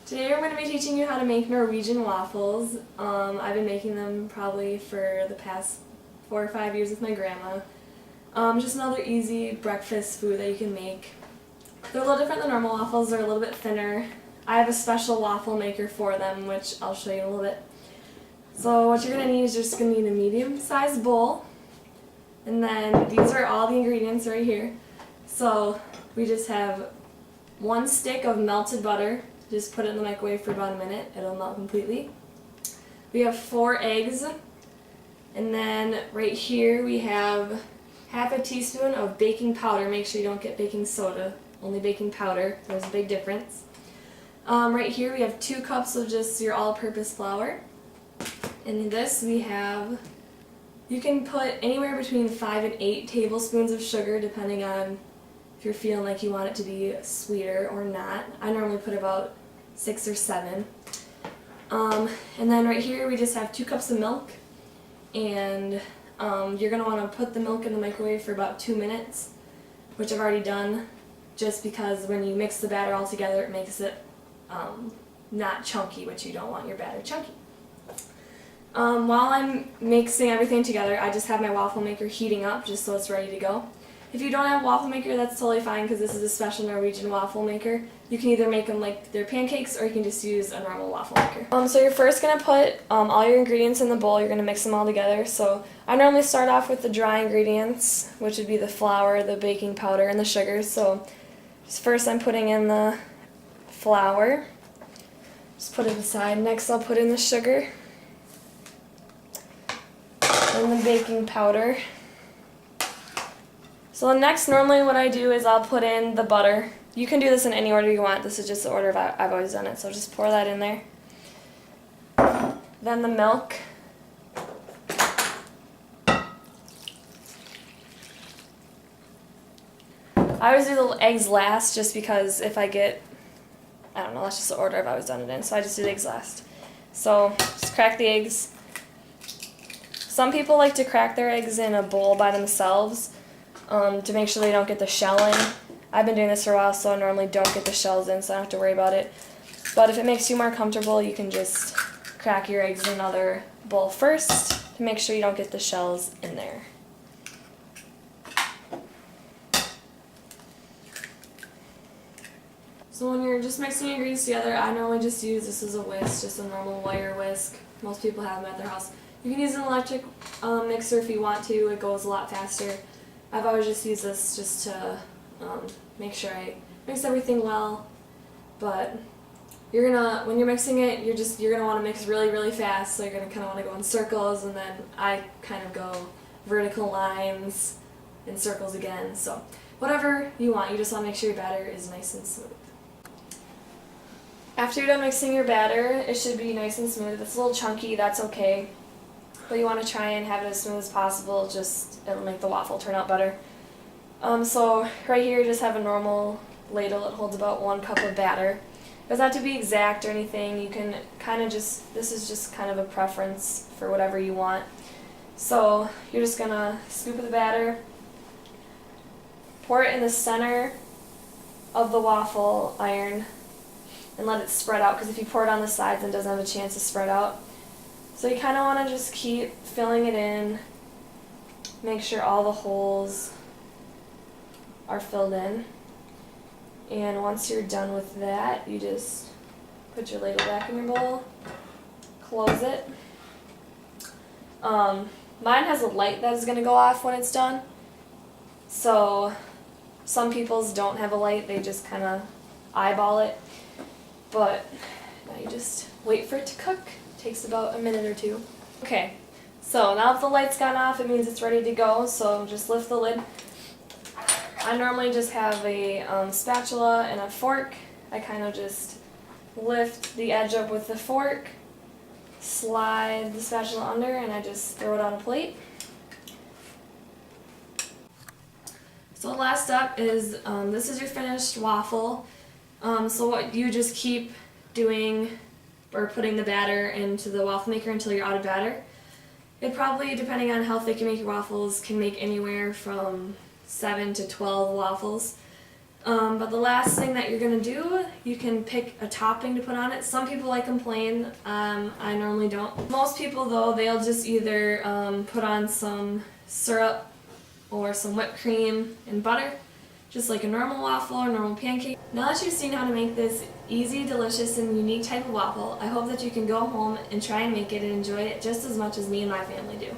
Today we're going to be teaching you how to make Norwegian waffles. I've been making them probably for the past 4 or 5 years with my grandma. Just another easy breakfast food that you can make. They're a little different than normal waffles, they're a little bit thinner. I have a special waffle maker for them, which I'll show you in a little bit. So what you're going to need is you're just going to need a medium-sized bowl. And then these are all the ingredients right here. So we just have 1 stick of melted butter. Just put it in the microwave for about a minute. It'll melt completely. We have 4 eggs. And then right here we have half a teaspoon of baking powder. Make sure you don't get baking soda, only baking powder. There's a big difference. Right here we have 2 cups of just your all-purpose flour. In this we have, you can put anywhere between 5 and 8 tablespoons of sugar depending on if you're feeling like you want it to be sweeter or not. I normally put about 6 or 7. And then right here we just have 2 cups of milk, and you're going to want to put the milk in the microwave for about 2 minutes, which I've already done, just because when you mix the batter all together it makes it not chunky, which you don't want your batter chunky. While I'm mixing everything together, I just have my waffle maker heating up just so it's ready to go. If you don't have a waffle maker, that's totally fine because this is a special Norwegian waffle maker. You can either make them like they're pancakes or you can just use a normal waffle maker. So you're first going to put all your ingredients in the bowl. You're going to mix them all together. So I normally start off with the dry ingredients, which would be the flour, the baking powder, and the sugar. So just first I'm putting in the flour. Just put it aside. Next I'll put in the sugar and the baking powder. So next, normally what I do is I'll put in the butter. You can do this in any order you want. This is just the order I've always done it. So just pour that in there. Then the milk. I always do the eggs last just because if I get, I don't know, that's just the order I've always done it in. So I just do the eggs last. So just crack the eggs. Some people like to crack their eggs in a bowl by themselves. To make sure they don't get the shell in. I've been doing this for a while, so I normally don't get the shells in, so I don't have to worry about it. But if it makes you more comfortable, you can just crack your eggs in another bowl first to make sure you don't get the shells in there. So when you're just mixing your ingredients together, I normally just use this as a whisk, just a normal wire whisk. Most people have them at their house. You can use an electric mixer if you want to. It goes a lot faster. I've always just used this just to make sure I mix everything well, but when you're mixing it, you're gonna want to mix really, really fast, so you're gonna kind of want to go in circles, and then I kind of go vertical lines and circles again, so whatever you want, you just want to make sure your batter is nice and smooth. After you're done mixing your batter, it should be nice and smooth. If it's a little chunky, that's okay. But you want to try and have it as smooth as possible, just it'll make the waffle turn out better. So right here you just have a normal ladle. It holds about 1 cup of batter. It doesn't have to be exact or anything. You can kind of this is just kind of a preference for whatever you want. So you're just going to scoop the batter, pour it in the center of the waffle iron, and let it spread out, because if you pour it on the sides, it doesn't have a chance to spread out. So you kind of want to just keep filling it in, make sure all the holes are filled in. And once you're done with that, you just put your ladle back in your bowl, close it. Mine has a light that is going to go off when it's done. So some people's don't have a light, they just kind of eyeball it. But now you just wait for it to cook. Takes about a minute or 2. Okay, so now if the light's gone off, it means it's ready to go, so just lift the lid. I normally just have a spatula and a fork. I kind of just lift the edge up with the fork, slide the spatula under, and I just throw it on a plate. So the last step is, this is your finished waffle. So what you just keep doing or putting the batter into the waffle maker until you're out of batter. It probably, depending on how thick you make your waffles, can make anywhere from 7 to 12 waffles. But the last thing that you're going to do, you can pick a topping to put on it. Some people like them plain. I normally don't. Most people, though, they'll just either put on some syrup or some whipped cream and butter, just like a normal waffle or normal pancake. Now that you've seen how to make this easy, delicious, and unique type of waffle, I hope that you can go home and try and make it and enjoy it just as much as me and my family do.